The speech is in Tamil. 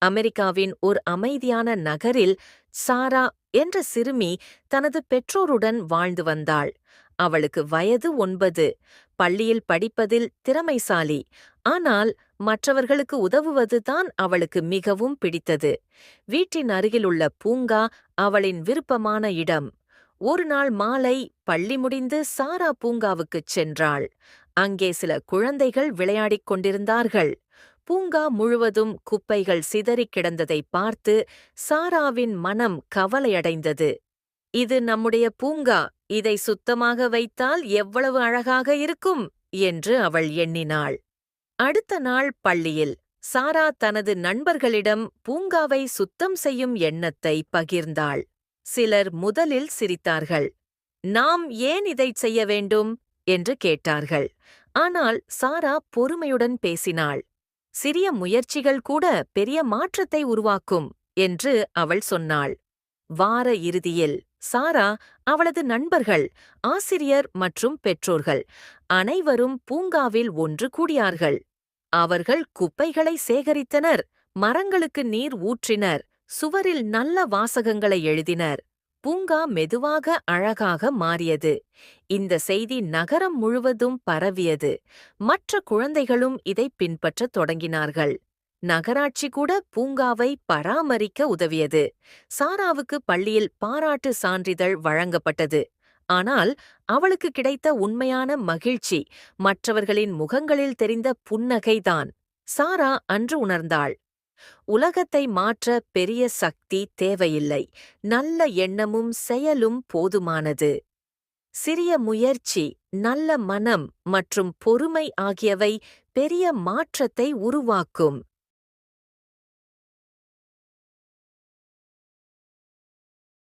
அமெரிக்காவின் ஒரு அமைதியான நகரில் சாரா என்ற சிறுமி தனது பெற்றோருடன் வாழ்ந்து வந்தாள். அவளுக்கு வயது 9. பள்ளியில் படிப்பதில் திறமைசாலி. ஆனால் மற்றவர்களுக்கு உதவுவதுதான் அவளுக்கு மிகவும் பிடித்தது. வீட்டின் அருகிலுள்ள பூங்கா அவளின் விருப்பமான இடம். ஒரு நாள் மாலை பள்ளி முடிந்து சாரா பூங்காவுக்குச் சென்றாள். அங்கே சில குழந்தைகள் விளையாடிக் கொண்டிருந்தார்கள். பூங்கா முழுவதும் குப்பைகள் சிதறிக் கிடந்ததை பார்த்து சாராவின் மனம் கவலையடைந்தது. இது நம்முடைய பூங்கா, இதை சுத்தமாக வைத்தால் எவ்வளவு அழகாக இருக்கும் என்று அவள் எண்ணினாள். அடுத்த நாள் பள்ளியில் சாரா தனது நண்பர்களிடம் பூங்காவை சுத்தம் செய்யும் எண்ணத்தை பகிர்ந்தாள். சிலர் முதலில் சிரித்தார்கள். நாம் ஏன் இதைச் செய்ய வேண்டும் என்று கேட்டார்கள். ஆனால் சாரா பொறுமையுடன் பேசினாள். சிறிய முயற்சிகள் கூட பெரிய மாற்றத்தை உருவாக்கும் என்று அவள் சொன்னாள். வார இறுதியில் சாரா, அவளது நண்பர்கள், ஆசிரியர் மற்றும் பெற்றோர்கள் அனைவரும் பூங்காவில் ஒன்று கூடியார்கள். அவர்கள் குப்பைகளை சேகரித்தனர், மரங்களுக்கு நீர் ஊற்றினர், சுவரில் நல்ல வாசகங்களை எழுதினர். பூங்கா மெதுவாக அழகாக மாறியது. இந்த செய்தி நகரம் முழுவதும் பரவியது. மற்ற குழந்தைகளும் இதை பின்பற்றத் தொடங்கினார்கள். நகராட்சி கூட பூங்காவை பராமரிக்க உதவியது. சாராவுக்கு பள்ளியில் பாராட்டு சான்றிதழ் வழங்கப்பட்டது. ஆனால் அவளுக்கு கிடைத்த உண்மையான மகிழ்ச்சி மற்றவர்களின் முகங்களில் தெரிந்த புன்னகைதான். சாரா அன்று உணர்ந்தாள், உலகத்தை மாற்ற பெரிய சக்தி தேவையில்லை, நல்ல எண்ணமும் செயலும் போதுமானது. சிறிய முயற்சி, நல்ல மனம் மற்றும் பொறுமை ஆகியவை பெரிய மாற்றத்தை உருவாக்கும்.